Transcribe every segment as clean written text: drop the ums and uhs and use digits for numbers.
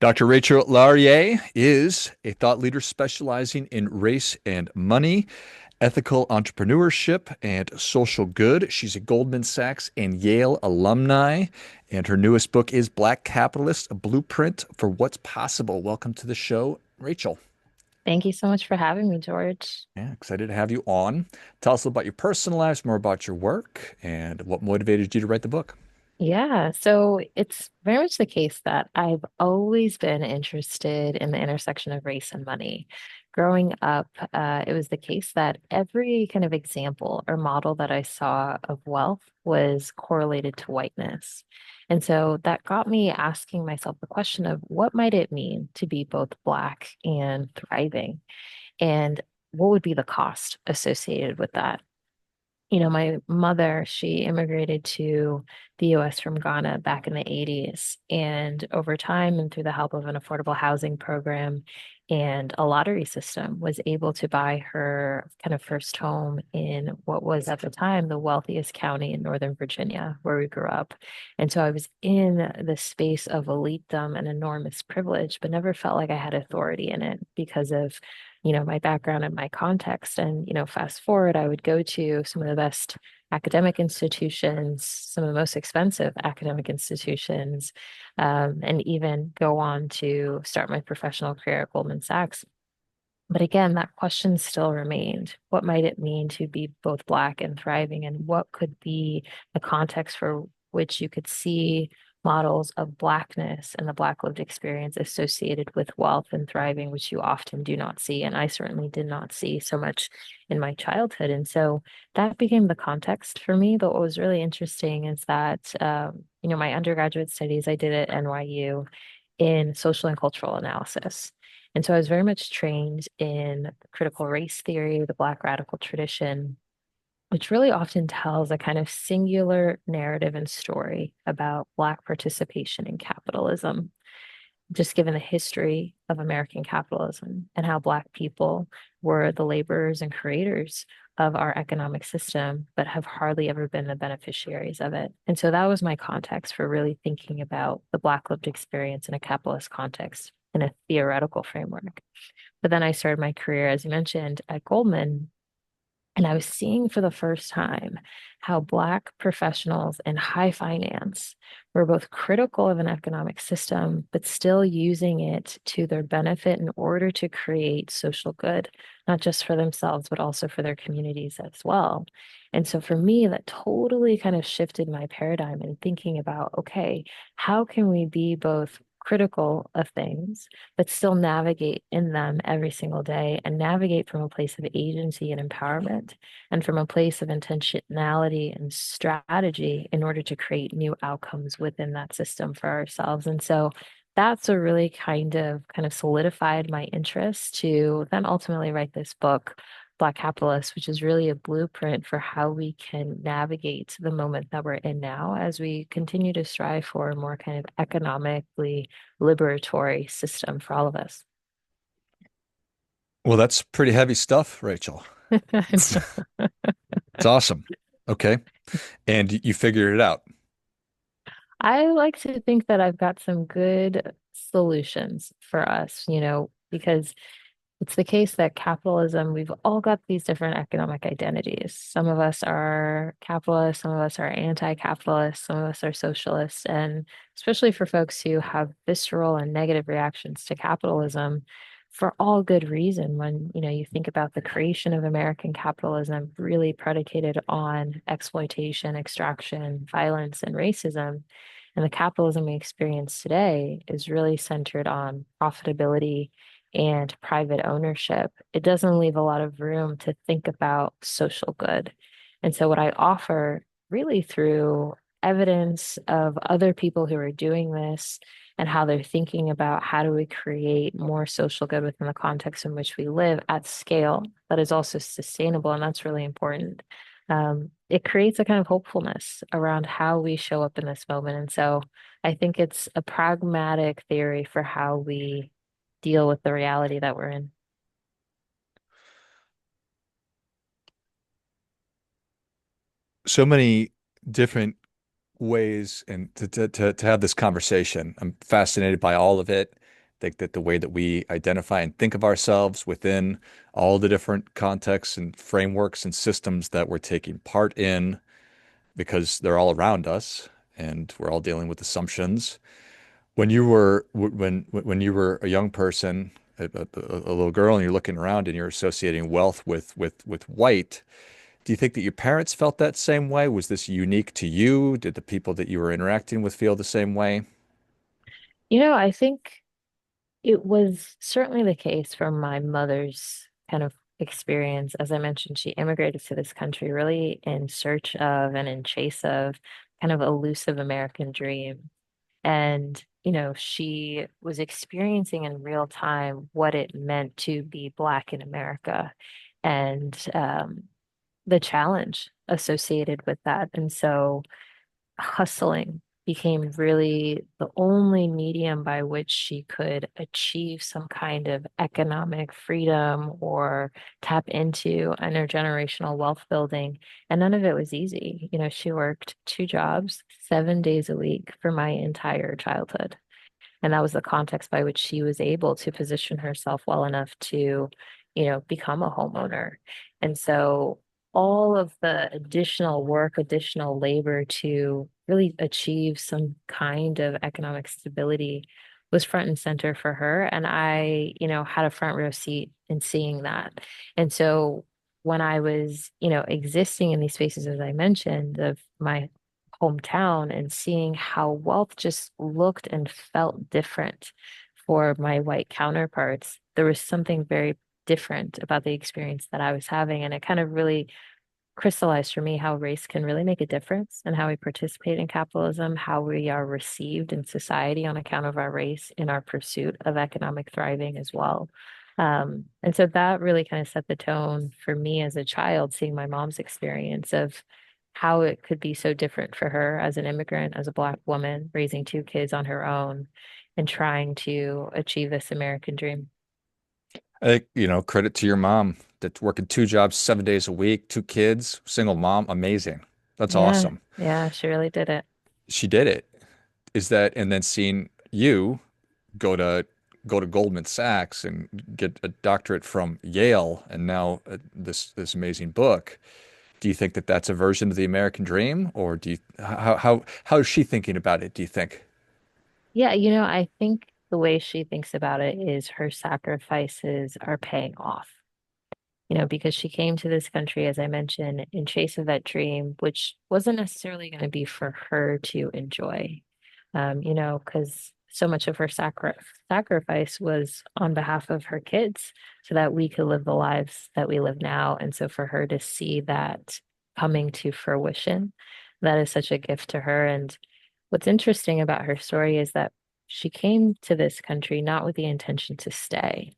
Dr. Rachel Laryea is a thought leader specializing in race and money, ethical entrepreneurship, and social good. She's a Goldman Sachs and Yale alumni, and her newest book is Black Capitalist, a Blueprint for What's Possible. Welcome to the show, Rachel. Thank you so much for having me, George. Yeah, excited to have you on. Tell us about your personal lives, more about your work, and what motivated you to write the book. Yeah, so it's very much the case that I've always been interested in the intersection of race and money. Growing up, it was the case that every kind of example or model that I saw of wealth was correlated to whiteness. And so that got me asking myself the question of what might it mean to be both Black and thriving? And what would be the cost associated with that? My mother, she immigrated to the US from Ghana back in the 80s. And over time, and through the help of an affordable housing program and a lottery system, was able to buy her kind of first home in what was at the time the wealthiest county in Northern Virginia, where we grew up. And so I was in the space of elitedom and enormous privilege, but never felt like I had authority in it because of my background and my context. And, fast forward, I would go to some of the best academic institutions, some of the most expensive academic institutions, and even go on to start my professional career at Goldman Sachs. But again, that question still remained. What might it mean to be both Black and thriving? And what could be the context for which you could see models of Blackness and the Black lived experience associated with wealth and thriving, which you often do not see. And I certainly did not see so much in my childhood. And so that became the context for me. But what was really interesting is that, my undergraduate studies I did at NYU in social and cultural analysis. And so I was very much trained in critical race theory, the Black radical tradition, which really often tells a kind of singular narrative and story about Black participation in capitalism, just given the history of American capitalism and how Black people were the laborers and creators of our economic system, but have hardly ever been the beneficiaries of it. And so that was my context for really thinking about the Black lived experience in a capitalist context in a theoretical framework. But then I started my career, as you mentioned, at Goldman, and I was seeing for the first time how Black professionals in high finance were both critical of an economic system, but still using it to their benefit in order to create social good, not just for themselves, but also for their communities as well. And so for me, that totally kind of shifted my paradigm in thinking about, okay, how can we be both critical of things, but still navigate in them every single day and navigate from a place of agency and empowerment and from a place of intentionality and strategy in order to create new outcomes within that system for ourselves. And so that's what really kind of solidified my interest to then ultimately write this book, Black Capitalist, which is really a blueprint for how we can navigate the moment that we're in now as we continue to strive for a more kind of economically liberatory system for all of us. Well, that's pretty heavy stuff, Rachel. It's, it's awesome. Okay. And you figured it out. I like to think that I've got some good solutions for us, because it's the case that capitalism, we've all got these different economic identities. Some of us are capitalists, some of us are anti-capitalist, some of us are socialists. And especially for folks who have visceral and negative reactions to capitalism, for all good reason, when you think about the creation of American capitalism really predicated on exploitation, extraction, violence, and racism. And the capitalism we experience today is really centered on profitability and private ownership. It doesn't leave a lot of room to think about social good. And so, what I offer really through evidence of other people who are doing this and how they're thinking about how do we create more social good within the context in which we live at scale that is also sustainable. And that's really important. It creates a kind of hopefulness around how we show up in this moment. And so I think it's a pragmatic theory for how we deal with the reality that we're in. So many different ways and to have this conversation. I'm fascinated by all of it. think that the way that we identify and think of ourselves within all the different contexts and frameworks and systems that we're taking part in, because they're all around us and we're all dealing with assumptions. When you were a young person, a little girl, and you're looking around and you're associating wealth with white, do you think that your parents felt that same way? Was this unique to you? Did the people that you were interacting with feel the same way? I think it was certainly the case from my mother's kind of experience. As I mentioned, she immigrated to this country really in search of and in chase of kind of elusive American dream. And, she was experiencing in real time what it meant to be Black in America and the challenge associated with that. And so hustling became really the only medium by which she could achieve some kind of economic freedom or tap into intergenerational wealth building. And none of it was easy. She worked two jobs, 7 days a week for my entire childhood. And that was the context by which she was able to position herself well enough to, become a homeowner. And so all of the additional work, additional labor to really achieve some kind of economic stability was front and center for her. And I, had a front row seat in seeing that. And so when I was, existing in these spaces, as I mentioned, of my hometown and seeing how wealth just looked and felt different for my white counterparts, there was something very different about the experience that I was having. And it kind of really crystallized for me how race can really make a difference and how we participate in capitalism, how we are received in society on account of our race in our pursuit of economic thriving as well. And so that really kind of set the tone for me as a child, seeing my mom's experience of how it could be so different for her as an immigrant, as a Black woman, raising two kids on her own and trying to achieve this American dream. Credit to your mom that's working two jobs, 7 days a week, two kids, single mom. Amazing. That's Yeah, awesome. yeah, she really did it. She did it. And then seeing you go to go to Goldman Sachs and get a doctorate from Yale, and now this amazing book. Do you think that that's a version of the American dream, or how is she thinking about it, do you think? Yeah, I think the way she thinks about it is her sacrifices are paying off. Because she came to this country, as I mentioned, in chase of that dream, which wasn't necessarily going to be for her to enjoy. Because so much of her sacrifice was on behalf of her kids so that we could live the lives that we live now. And so for her to see that coming to fruition, that is such a gift to her. And what's interesting about her story is that she came to this country not with the intention to stay.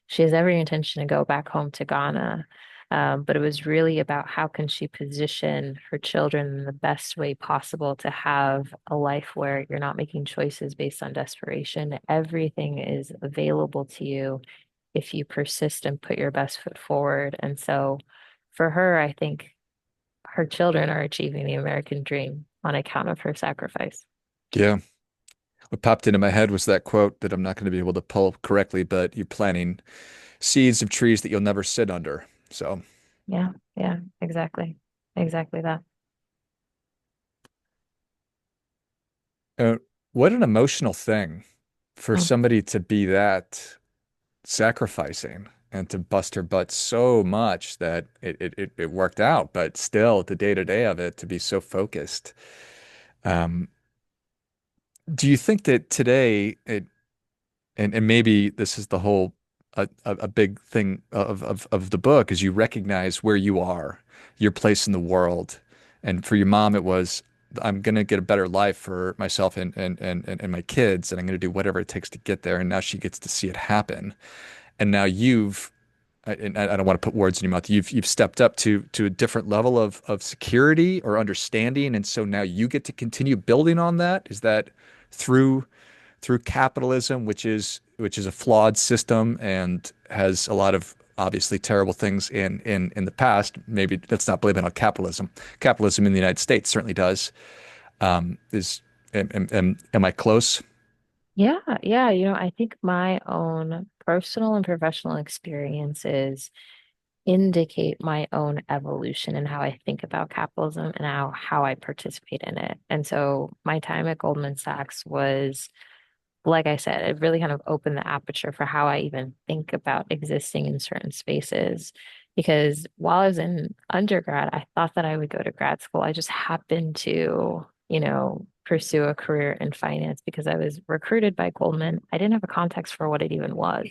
She has every intention to go back home to Ghana. But it was really about how can she position her children in the best way possible to have a life where you're not making choices based on desperation. Everything is available to you if you persist and put your best foot forward. And so for her, I think her children are achieving the American dream on account of her sacrifice. Yeah. What popped into my head was that quote that I'm not going to be able to pull correctly, but you're planting seeds of trees that you'll never sit under. So, Yeah, yeah, exactly. Exactly that. uh, what an emotional thing for Mm. somebody to be that sacrificing and to bust her butt so much that it worked out, but still the day to day of it to be so focused. Um, do you think that today and maybe this is the whole a big thing of the book is you recognize where you are, your place in the world. And for your mom, it was, I'm gonna get a better life for myself and my kids, and I'm gonna do whatever it takes to get there. And now she gets to see it happen. And now and I don't want to put words in your mouth. You've stepped up to a different level of security or understanding, and so now you get to continue building on that. Is that through through capitalism, which is a flawed system and has a lot of obviously terrible things in the past? Maybe let's not blame it on capitalism. Capitalism in the United States certainly does. Is am I close? Yeah, yeah, I think my own personal and professional experiences indicate my own evolution in how I think about capitalism and how I participate in it. And so my time at Goldman Sachs was, like I said, it really kind of opened the aperture for how I even think about existing in certain spaces. Because while I was in undergrad, I thought that I would go to grad school. I just happened to, pursue a career in finance because I was recruited by Goldman. I didn't have a context for what it even was.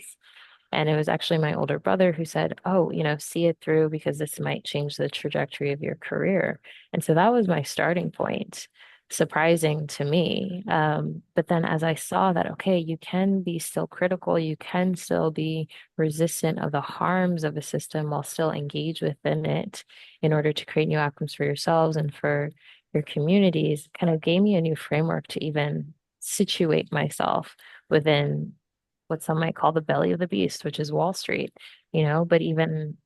And it was actually my older brother who said, "Oh, see it through because this might change the trajectory of your career." And so that was my starting point, surprising to me. But then as I saw that, okay, you can be still critical, you can still be resistant of the harms of a system while still engage within it in order to create new outcomes for yourselves and for your communities, kind of gave me a new framework to even situate myself within what some might call the belly of the beast, which is Wall Street, but even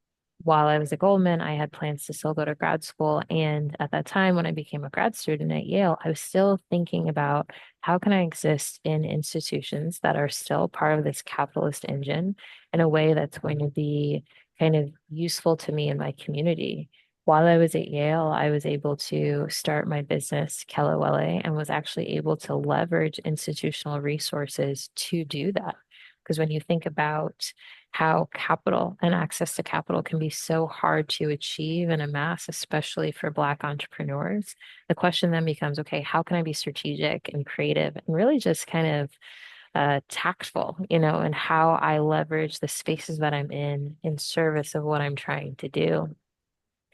while I was at Goldman, I had plans to still go to grad school. And at that time, when I became a grad student at Yale, I was still thinking about how can I exist in institutions that are still part of this capitalist engine in a way that's going to be kind of useful to me and my community. While I was at Yale, I was able to start my business, Kelawele, and was actually able to leverage institutional resources to do that. Because when you think about how capital and access to capital can be so hard to achieve and amass, especially for Black entrepreneurs, the question then becomes, okay, how can I be strategic and creative and really just kind of tactful, and how I leverage the spaces that I'm in service of what I'm trying to do.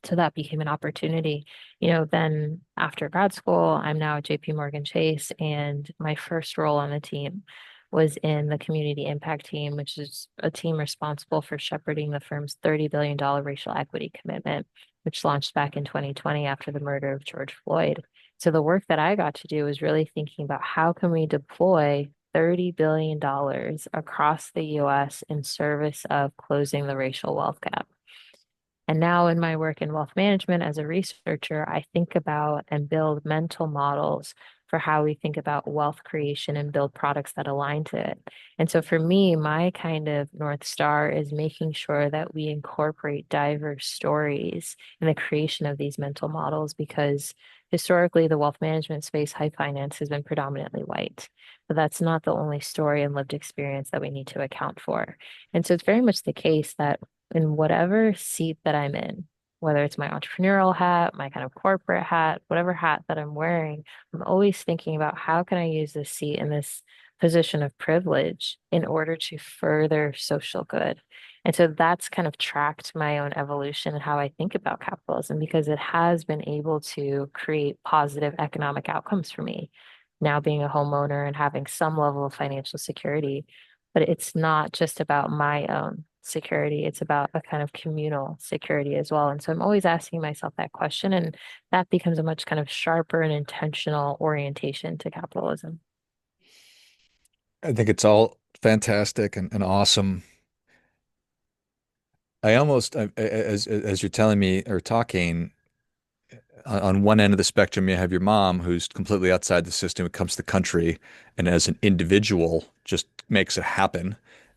So that became an opportunity. Then after grad school, I'm now at JP Morgan Chase, and my first role on the team was in the community impact team, which is a team responsible for shepherding the firm's $30 billion racial equity commitment, which launched back in 2020 after the murder of George Floyd. So the work that I got to do was really thinking about how can we deploy $30 billion across the US in service of closing the racial wealth gap. And now in my work in wealth management as a researcher, I think about and build mental models for how we think about wealth creation and build products that align to it. And so for me, my kind of North Star is making sure that we incorporate diverse stories in the creation of these mental models because historically the wealth management space, high finance, has been predominantly white. But that's not the only story and lived experience that we need to account for. And so it's very much the case that in whatever seat that I'm in, whether it's my entrepreneurial hat, my kind of corporate hat, whatever hat that I'm wearing, I'm always thinking about how can I use this seat in this position of privilege in order to further social good. And so that's kind of tracked my own evolution and how I think about capitalism because it has been able to create positive economic outcomes for me. Now being a homeowner and having some level of financial security, but it's not just about my own security. It's about a kind of communal security as well. And so I'm always asking myself that question, and that becomes a much kind of sharper and intentional orientation to capitalism. I think it's all fantastic and awesome. I almost, as you're telling me or talking, on one end of the spectrum, you have your mom who's completely outside the system when it comes to the country, and as an individual, just makes it happen.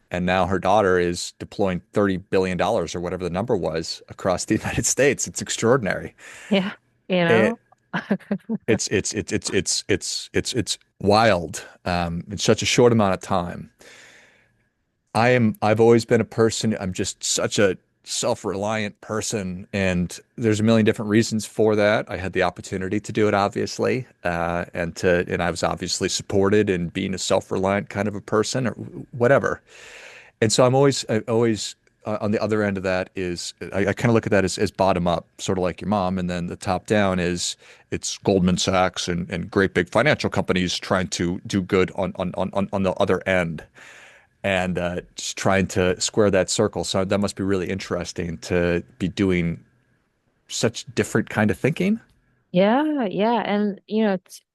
And now her daughter is deploying $30 billion or whatever the number was across the United States. It's extraordinary. Yeah, you It, know? it's wild in such a short amount of time. I've always been a person, I'm just such a self-reliant person, and there's a million different reasons for that. I had the opportunity to do it, obviously, and I was obviously supported in being a self-reliant kind of a person or whatever. And so I always on the other end of that is I kind of look at that as bottom up, sort of like your mom, and then the top down is it's Goldman Sachs and great big financial companies trying to do good on the other end and just trying to square that circle. So that must be really interesting to be doing such different kind of thinking. Yeah, yeah. And,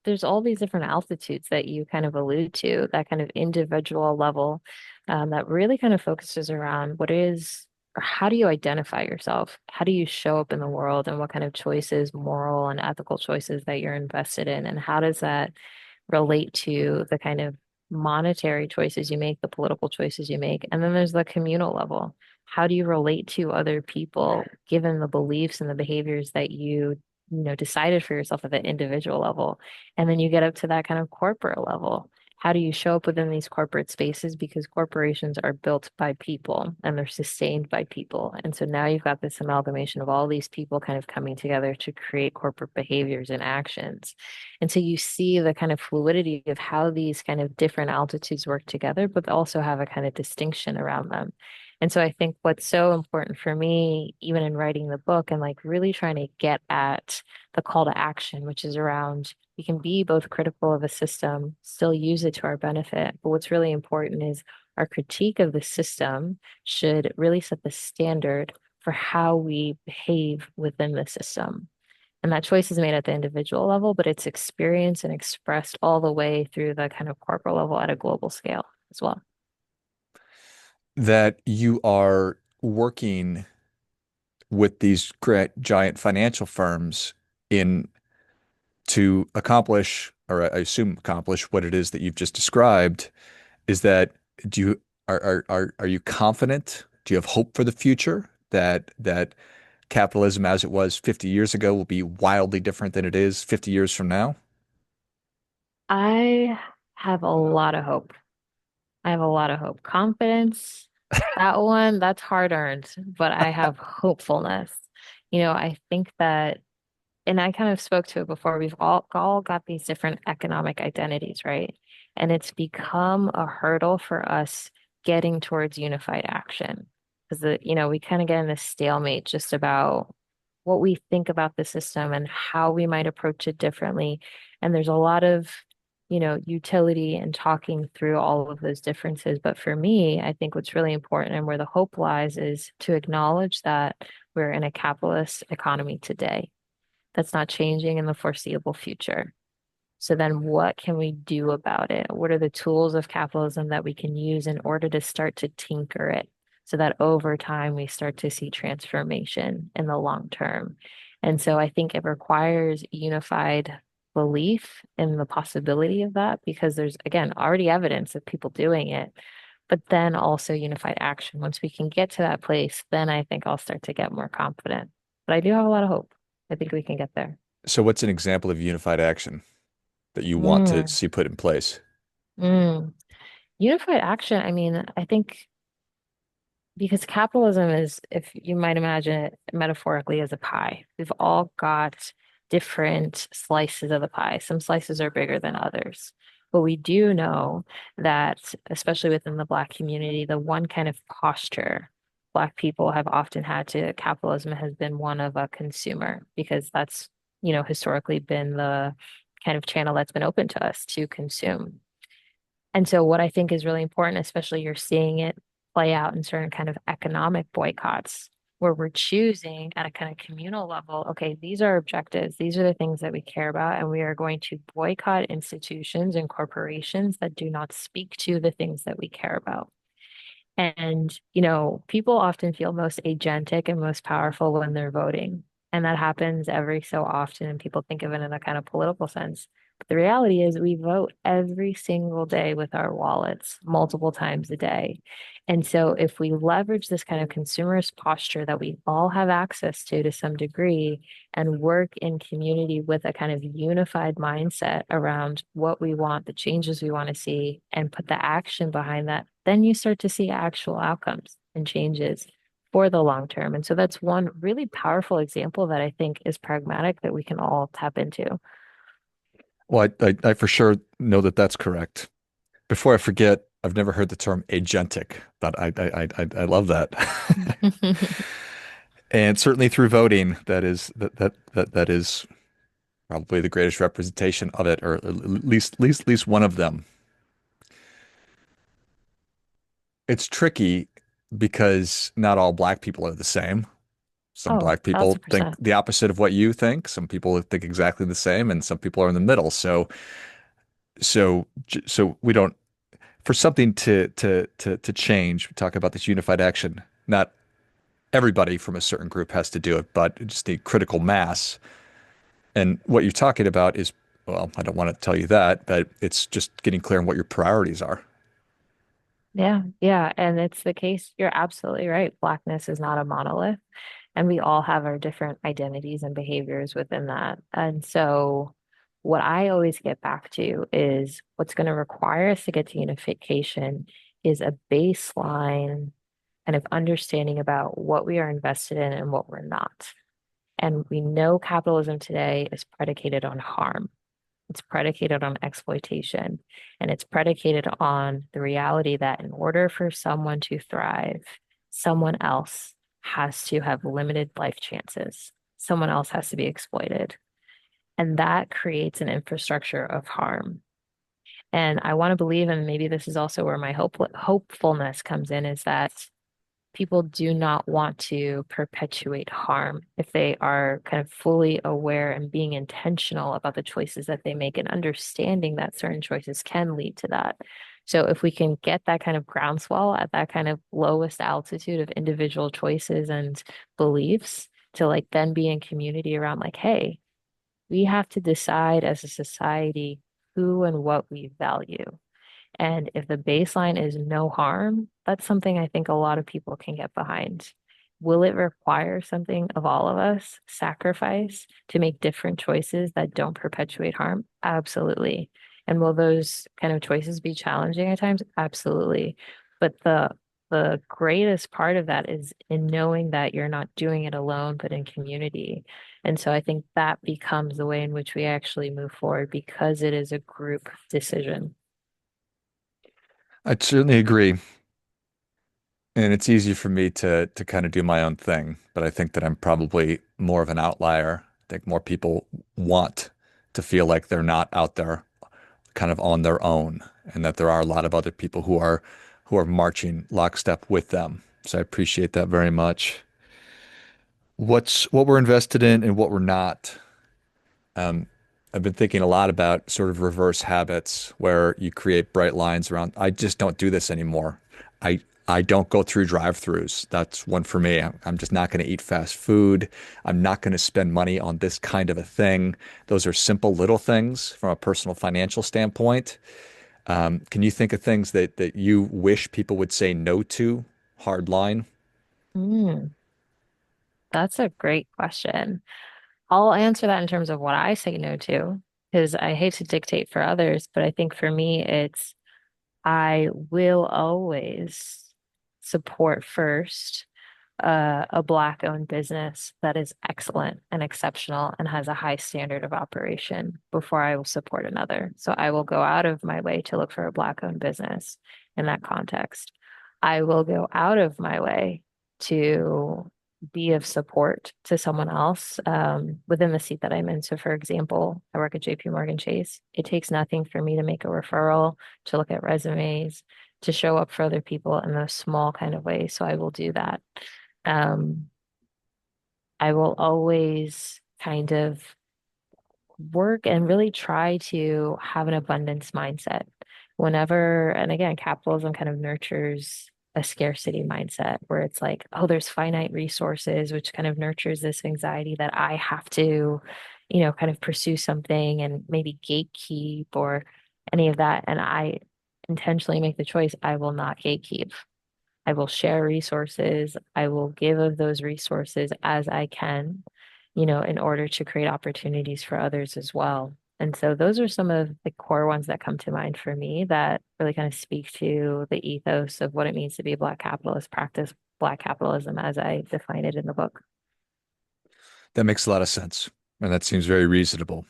there's all these different altitudes that you kind of allude to, that kind of individual level, that really kind of focuses around what is, or how do you identify yourself? How do you show up in the world and what kind of choices, moral and ethical choices that you're invested in? And how does that relate to the kind of monetary choices you make, the political choices you make, and then there's the communal level. How do you relate to other people given the beliefs and the behaviors that you decided for yourself at the individual level? And then you get up to that kind of corporate level. How do you show up within these corporate spaces? Because corporations are built by people and they're sustained by people. And so now you've got this amalgamation of all these people kind of coming together to create corporate behaviors and actions. And so you see the kind of fluidity of how these kind of different altitudes work together, but also have a kind of distinction around them. And so I think what's so important for me, even in writing the book and like really trying to get at the call to action, which is around we can be both critical of a system, still use it to our benefit. But what's really important is our critique of the system should really set the standard for how we behave within the system. And that choice is made at the individual level, but it's experienced and expressed all the way through the kind of corporate level at a global scale as well. That you are working with these great giant financial firms in to accomplish, or I assume accomplish what it is that you've just described, is that do you are you confident? Do you have hope for the future that capitalism as it was 50 years ago will be wildly different than it is 50 years from now? I have a lot of hope. I have a lot of hope. Confidence, that one, that's hard earned, but I have hopefulness. I think that, and I kind of spoke to it before, we've all got these different economic identities, right? And it's become a hurdle for us getting towards unified action. Because we kind of get in this stalemate just about what we think about the system and how we might approach it differently. And there's a lot of utility in talking through all of those differences. But for me, I think what's really important and where the hope lies is to acknowledge that we're in a capitalist economy today. That's not changing in the foreseeable future. So then what can we do about it? What are the tools of capitalism that we can use in order to start to tinker it so that over time we start to see transformation in the long term? And so I think it requires unified belief in the possibility of that because there's, again, already evidence of people doing it, but then also unified action. Once we can get to that place, then I think I'll start to get more confident. But I do have a lot of hope. I think we can get there. So what's an example of unified action that you want to Mm, see put in place? mm. Unified action, I mean, I think because capitalism is, if you might imagine it metaphorically as a pie, we've all got different slices of the pie. Some slices are bigger than others. But we do know that, especially within the Black community, the one kind of posture Black people have often had to capitalism has been one of a consumer, because that's, historically been the kind of channel that's been open to us to consume. And so what I think is really important, especially you're seeing it play out in certain kind of economic boycotts, where we're choosing at a kind of communal level, okay, these are our objectives, these are the things that we care about, and we are going to boycott institutions and corporations that do not speak to the things that we care about. And, people often feel most agentic and most powerful when they're voting. And that happens every so often, and people think of it in a kind of political sense. But the reality is, we vote every single day with our wallets, multiple times a day. And so, if we leverage this kind of consumerist posture that we all have access to some degree, and work in community with a kind of unified mindset around what we want, the changes we want to see, and put the action behind that, then you start to see actual outcomes and changes for the long term. And so that's one really powerful example that I think is pragmatic that we can all tap into. Well, I for sure know that that's correct. Before I forget, I've never heard the term agentic, but I love that. And certainly through voting, that is probably the greatest representation of it, or at least one of them. It's tricky because not all black people are the same. Some Oh, black people think 1000%. the opposite of what you think. Some people think exactly the same, and some people are in the middle. So we don't for something to change. We talk about this unified action. Not everybody from a certain group has to do it, but just need critical mass. And what you're talking about is Well, I don't want to tell you that, but it's just getting clear on what your priorities are. Yeah, yeah. And it's the case, you're absolutely right. Blackness is not a monolith, and we all have our different identities and behaviors within that. And so, what I always get back to is what's going to require us to get to unification is a baseline kind of understanding about what we are invested in and what we're not. And we know capitalism today is predicated on harm. It's predicated on exploitation, and it's predicated on the reality that in order for someone to thrive, someone else has to have limited life chances. Someone else has to be exploited. And that creates an infrastructure of harm. And I want to believe, and maybe this is also where my hopefulness comes in, is that people do not want to perpetuate harm if they are kind of fully aware and being intentional about the choices that they make and understanding that certain choices can lead to that. So if we can get that kind of groundswell at that kind of lowest altitude of individual choices and beliefs to like then be in community around like, hey, we have to decide as a society who and what we value. And if the baseline is no harm, that's something I think a lot of people can get behind. Will it require something of all of us, sacrifice, to make different choices that don't perpetuate harm? Absolutely. And will those kind of choices be challenging at times? Absolutely. But the greatest part of that is in knowing that you're not doing it alone, but in community. And so I think that becomes the way in which we actually move forward because it is a group decision. I'd certainly agree. And it's easy for me to kind of do my own thing, but I think that I'm probably more of an outlier. I think more people want to feel like they're not out there kind of on their own, and that there are a lot of other people who are marching lockstep with them. So I appreciate that very much. What we're invested in and what we're not. Um, I've been thinking a lot about sort of reverse habits where you create bright lines around. I just don't do this anymore. I I don't go through drive-throughs. That's one for me. I'm just not going to eat fast food. I'm not going to spend money on this kind of a thing. Those are simple little things from a personal financial standpoint. Can you think of things that you wish people would say no to? Hard line. Mm. That's a great question. I'll answer that in terms of what I say no to, because I hate to dictate for others, but I think for me, it's I will always support first a Black owned business that is excellent and exceptional and has a high standard of operation before I will support another. So I will go out of my way to look for a Black owned business in that context. I will go out of my way to be of support to someone else within the seat that I'm in. So, for example, I work at JP Morgan Chase. It takes nothing for me to make a referral, to look at resumes, to show up for other people in those small kind of ways. So I will do that. Um, I will always kind of work and really try to have an abundance mindset whenever, and again, capitalism kind of nurtures a scarcity mindset where it's like, oh, there's finite resources, which kind of nurtures this anxiety that I have to, kind of pursue something and maybe gatekeep or any of that. And I intentionally make the choice, I will not gatekeep. I will share resources. I will give of those resources as I can, in order to create opportunities for others as well. And so those are some of the core ones that come to mind for me that really kind of speak to the ethos of what it means to be a Black capitalist, practice Black capitalism as I define it in the book. That makes a lot of sense, and that seems very reasonable.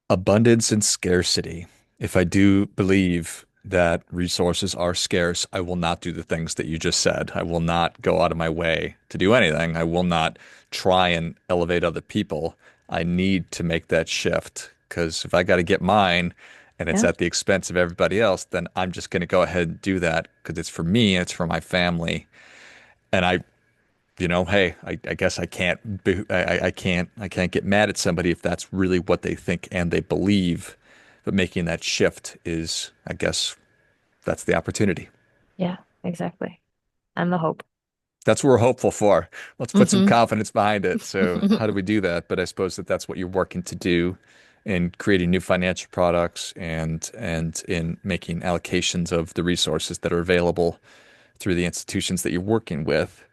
Abundance and scarcity. If I do believe that resources are scarce, I will not do the things that you just said. I will not go out of my way to do anything. I will not try and elevate other people. I need to make that shift because if I got to get mine and it's Yeah. at the expense of everybody else, then I'm just going to go ahead and do that because it's for me and it's for my family. And hey, I guess I can't get mad at somebody if that's really what they think and they believe. But making that shift is, I guess, that's the opportunity. Yeah, exactly. And the hope. That's what we're hopeful for. Let's put some Hmm. confidence behind it. So, how do we do that? But I suppose that's what you're working to do in creating new financial products and in making allocations of the resources that are available through the institutions that you're working with.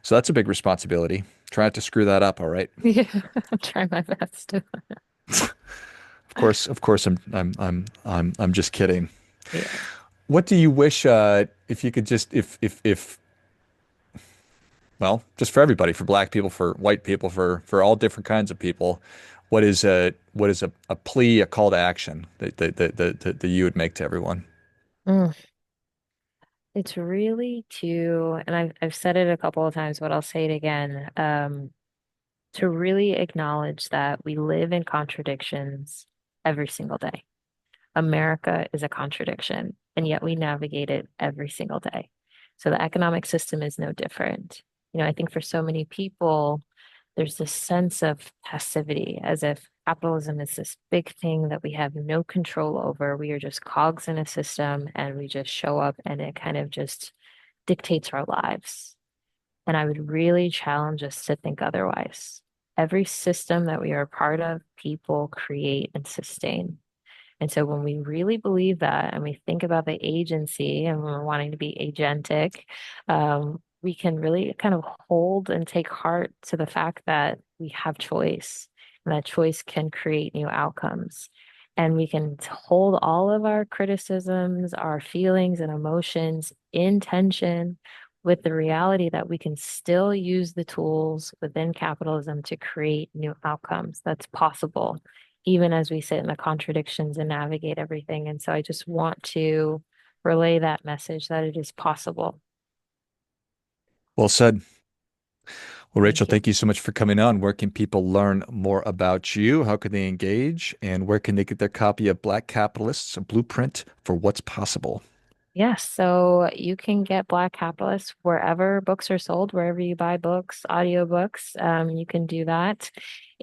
So that's a big responsibility. Try not to screw that up, all right? Yeah, I'm trying my best. Of course, I'm just kidding. Yeah. What do you wish, if you could just, if, well, just for everybody, for black people, for white people, for all different kinds of people, what is a plea, a call to action that you would make to everyone? Mm. It's really to, and I've said it a couple of times, but I'll say it again, to really acknowledge that we live in contradictions every single day. America is a contradiction, and yet we navigate it every single day. So the economic system is no different. I think for so many people, there's this sense of passivity, as if capitalism is this big thing that we have no control over. We are just cogs in a system and we just show up and it kind of just dictates our lives. And I would really challenge us to think otherwise. Every system that we are a part of, people create and sustain. And so when we really believe that and we think about the agency and when we're wanting to be agentic, we can really kind of hold and take heart to the fact that we have choice and that choice can create new outcomes. And we can hold all of our criticisms, our feelings and emotions in tension with the reality that we can still use the tools within capitalism to create new outcomes. That's possible even as we sit in the contradictions and navigate everything. And so I just want to relay that message that it is possible. Well said. Well, Rachel, Thank you. thank you so much for coming on. Where can people learn more about you? How can they engage? And where can they get their copy of Black Capitalists, a blueprint for what's possible? Yes, so you can get Black Capitalist wherever books are sold, wherever you buy books, audiobooks, you can do that.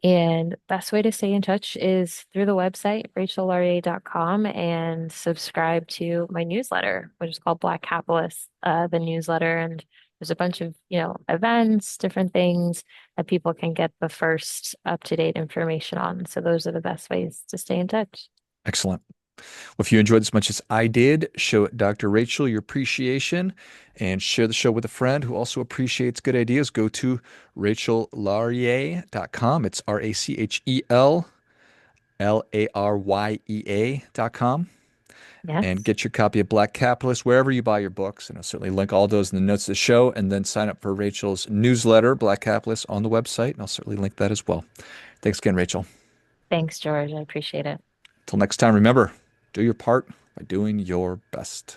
And best way to stay in touch is through the website, rachellaryea.com, and subscribe to my newsletter, which is called Black Capitalist, the newsletter. And there's a bunch of, events, different things that people can get the first up-to-date information on. So those are the best ways to stay in touch. Excellent. Well, if you enjoyed as much as I did, show Dr. Rachel your appreciation and share the show with a friend who also appreciates good ideas. Go to rachellaryea.com. It's RACHELLARYEA.com and Yes. get your copy of Black Capitalist wherever you buy your books. And I'll certainly link all those in the notes of the show and then sign up for Rachel's newsletter, Black Capitalist, on the website. And I'll certainly link that as well. Thanks again, Rachel. Thanks, George. I appreciate it. Till next time, remember, do your part by doing your best.